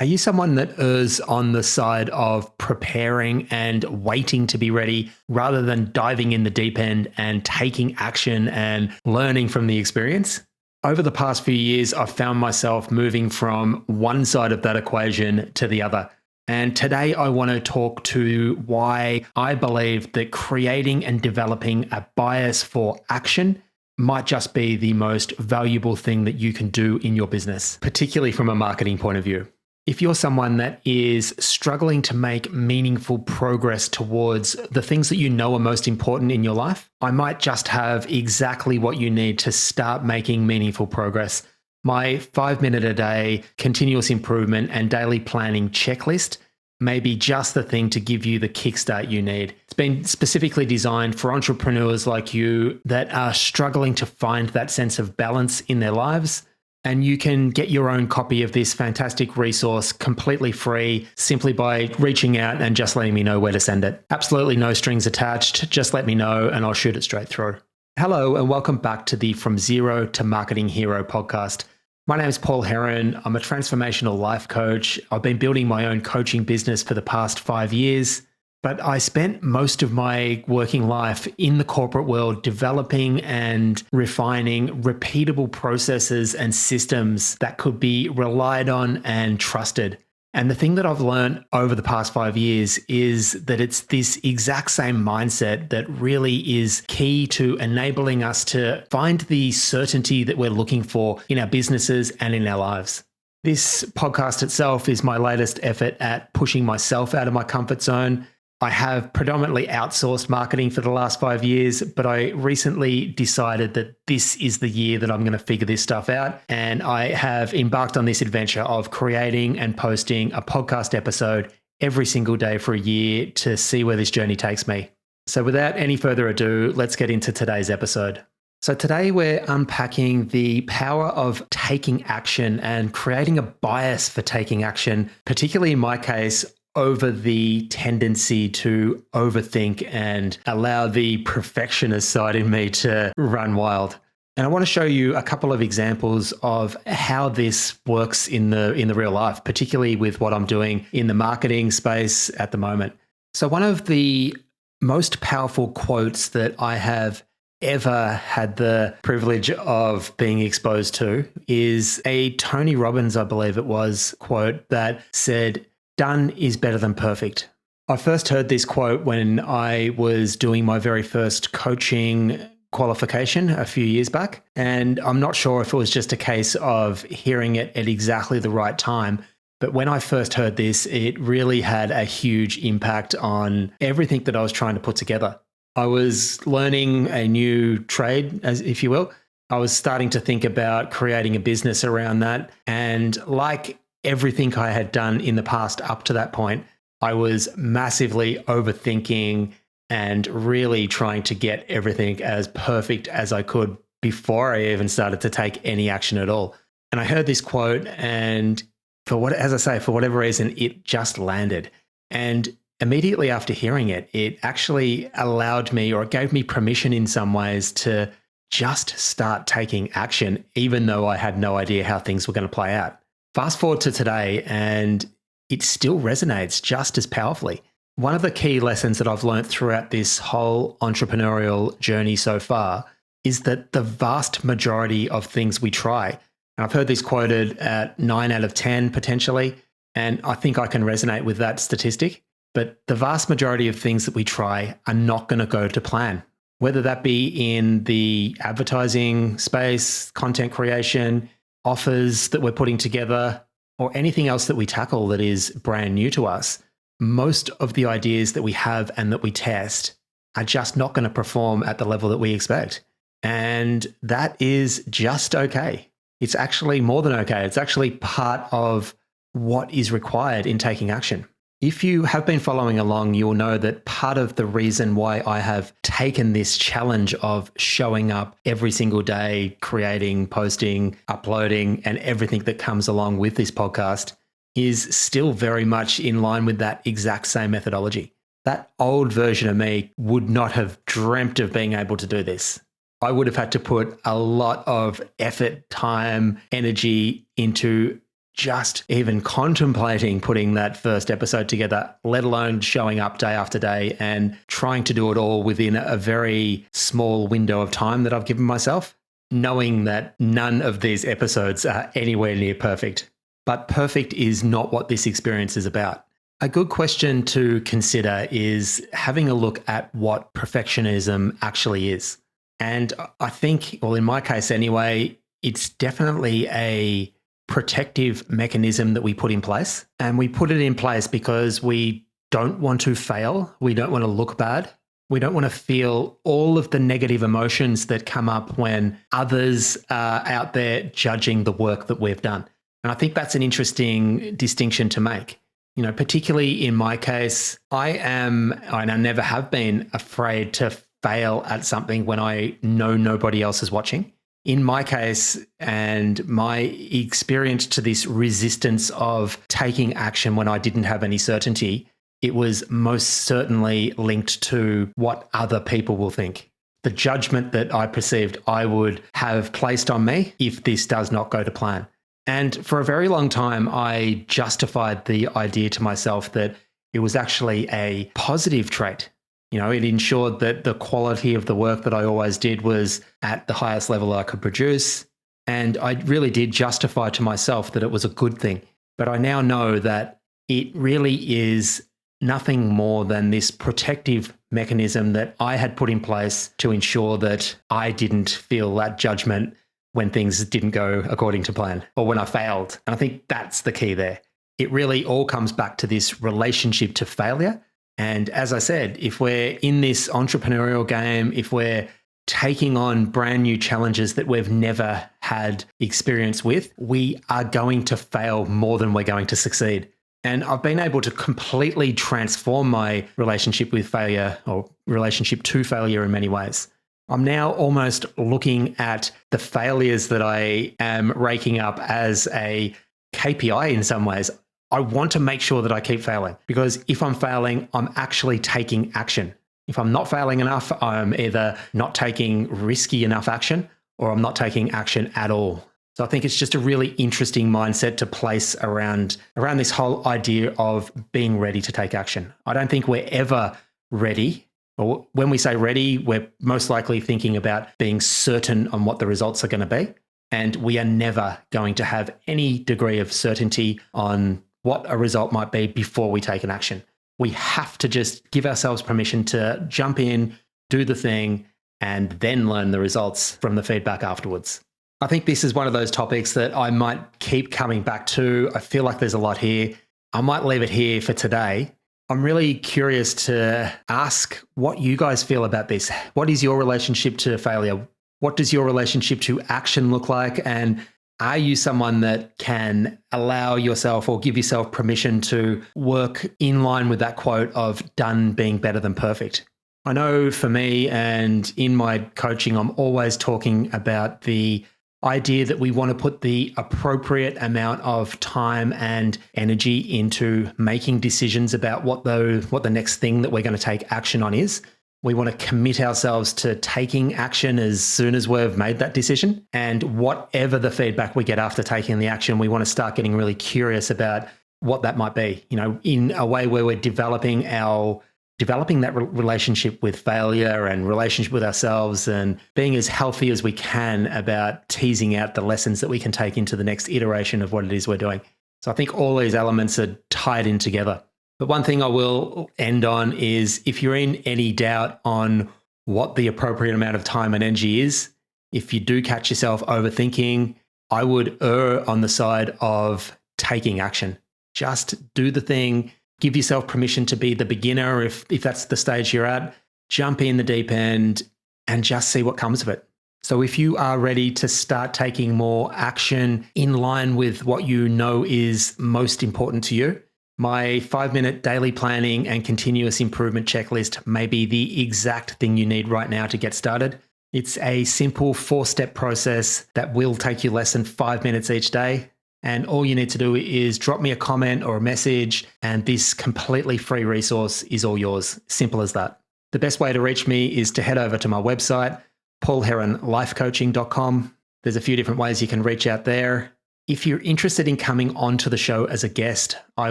Are you someone that errs on the side of preparing and waiting to be ready rather than diving in the deep end and taking action and learning from the experience? Over the past few years, I've found myself moving from one side of that equation to the other. And today I want to talk to why I believe that creating and developing a bias for action might just be the most valuable thing that you can do in your business, particularly from a marketing point of view. If you're someone that is struggling to make meaningful progress towards the things that you know are most important in your life, I might just have exactly what you need to start making meaningful progress. My 5-minute a day continuous improvement and daily planning checklist may be just the thing to give you the kickstart you need. It's been specifically designed for entrepreneurs like you that are struggling to find that sense of balance in their lives. And you can get your own copy of this fantastic resource completely free simply by reaching out and just letting me know where to send it. Absolutely no strings attached. Just let me know and I'll shoot it straight through. Hello and welcome back to the From Zero to Marketing Hero podcast. My name is Paul Heron. I'm a transformational life coach. I've been building my own coaching business for the past 5 years. But I spent most of my working life in the corporate world developing and refining repeatable processes and systems that could be relied on and trusted. And the thing that I've learned over the past 5 years is that it's this exact same mindset that really is key to enabling us to find the certainty that we're looking for in our businesses and in our lives. This podcast itself is my latest effort at pushing myself out of my comfort zone. I have predominantly outsourced marketing for the last 5 years, but I recently decided that this is the year that I'm going to figure this stuff out. And I have embarked on this adventure of creating and posting a podcast episode every single day for a year to see where this journey takes me. So without any further ado, let's get into today's episode. So today we're unpacking the power of taking action and creating a bias for taking action, particularly in my case, over the tendency to overthink and allow the perfectionist side in me to run wild. And I want to show you a couple of examples of how this works in the real life, particularly with what I'm doing in the marketing space at the moment. So one of the most powerful quotes that I have ever had the privilege of being exposed to is a Tony Robbins, I believe it was, quote that said, "Done is better than perfect." I first heard this quote when I was doing my very first coaching qualification a few years back. And I'm not sure if it was just a case of hearing it at exactly the right time. But when I first heard this, it really had a huge impact on everything that I was trying to put together. I was learning a new trade, as if you will. I was starting to think about creating a business around that. And like everything I had done in the past up to that point, I was massively overthinking and really trying to get everything as perfect as I could before I even started to take any action at all. And I heard this quote and for whatever reason, it just landed. And immediately after hearing it, it actually allowed me, or it gave me permission in some ways to just start taking action, even though I had no idea how things were going to play out. Fast forward to today, and it still resonates just as powerfully. One of the key lessons that I've learned throughout this whole entrepreneurial journey so far is that the vast majority of things we try, and I've heard this quoted at 9 out of 10 potentially, and I think I can resonate with that statistic, but the vast majority of things that we try are not going to go to plan. Whether that be in the advertising space, content creation, offers that we're putting together, or anything else that we tackle that is brand new to us, most of the ideas that we have and that we test are just not going to perform at the level that we expect. And that is just okay. It's actually more than okay. It's actually part of what is required in taking action. If you have been following along, you will know that part of the reason why I have taken this challenge of showing up every single day, creating, posting, uploading, and everything that comes along with this podcast is still very much in line with that exact same methodology. That old version of me would not have dreamt of being able to do this. I would have had to put a lot of effort, time, energy into just even contemplating putting that first episode together, let alone showing up day after day and trying to do it all within a very small window of time that I've given myself, knowing that none of these episodes are anywhere near perfect. But perfect is not what this experience is about. A good question to consider is having a look at what perfectionism actually is. And I think, well, in my case anyway, it's definitely a protective mechanism that we put in place. And we put it in place because we don't want to fail. We don't want to look bad. We don't want to feel all of the negative emotions that come up when others are out there judging the work that we've done. And I think that's an interesting distinction to make. You know, particularly in my case, I am, and I never have been, afraid to fail at something when I know nobody else is watching. In my case, and my experience to this resistance of taking action when I didn't have any certainty, it was most certainly linked to what other people will think. The judgment that I perceived I would have placed on me if this does not go to plan. And for a very long time, I justified the idea to myself that it was actually a positive trait. You know, it ensured that the quality of the work that I always did was at the highest level I could produce. And I really did justify to myself that it was a good thing. But I now know that it really is nothing more than this protective mechanism that I had put in place to ensure that I didn't feel that judgment when things didn't go according to plan or when I failed. And I think that's the key there. It really all comes back to this relationship to failure. And as I said, if we're in this entrepreneurial game, if we're taking on brand new challenges that we've never had experience with, we are going to fail more than we're going to succeed. And I've been able to completely transform my relationship with failure or relationship to failure in many ways. I'm now almost looking at the failures that I am raking up as a KPI in some ways. I want to make sure that I keep failing because if I'm failing, I'm actually taking action. If I'm not failing enough, I'm either not taking risky enough action or I'm not taking action at all. So I think it's just a really interesting mindset to place around this whole idea of being ready to take action. I don't think we're ever ready. Or when we say ready, we're most likely thinking about being certain on what the results are going to be. And we are never going to have any degree of certainty on what a result might be before we take an action. We have to just give ourselves permission to jump in, do the thing, and then learn the results from the feedback afterwards. I think this is one of those topics that I might keep coming back to. I feel like there's a lot here. I might leave it here for today. I'm really curious to ask what you guys feel about this. What is your relationship to failure? What does your relationship to action look like? And are you someone that can allow yourself or give yourself permission to work in line with that quote of done being better than perfect? I know for me and in my coaching, I'm always talking about the idea that we want to put the appropriate amount of time and energy into making decisions about what the next thing that we're going to take action on is. We want to commit ourselves to taking action as soon as we've made that decision. And whatever the feedback we get after taking the action, we want to start getting really curious about what that might be, you know, in a way where we're developing that relationship with failure and relationship with ourselves and being as healthy as we can about teasing out the lessons that we can take into the next iteration of what it is we're doing. So I think all these elements are tied in together. But one thing I will end on is if you're in any doubt on what the appropriate amount of time and energy is, if you do catch yourself overthinking, I would err on the side of taking action. Just do the thing. Give yourself permission to be the beginner if that's the stage you're at. Jump in the deep end and just see what comes of it. So if you are ready to start taking more action in line with what you know is most important to you, my 5-minute daily planning and continuous improvement checklist may be the exact thing you need right now to get started. It's a simple 4-step process that will take you less than 5 minutes each day. And all you need to do is drop me a comment or a message, and this completely free resource is all yours. Simple as that. The best way to reach me is to head over to my website, paulheronlifecoaching.com. There's a few different ways you can reach out there. If you're interested in coming onto the show as a guest, I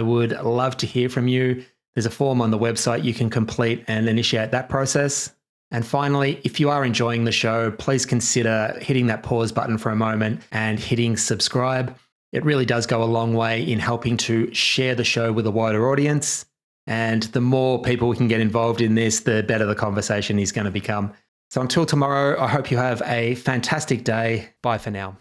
would love to hear from you. There's a form on the website you can complete and initiate that process. And finally, if you are enjoying the show, please consider hitting that pause button for a moment and hitting subscribe. It really does go a long way in helping to share the show with a wider audience. And the more people we can get involved in this, the better the conversation is going to become. So until tomorrow, I hope you have a fantastic day. Bye for now.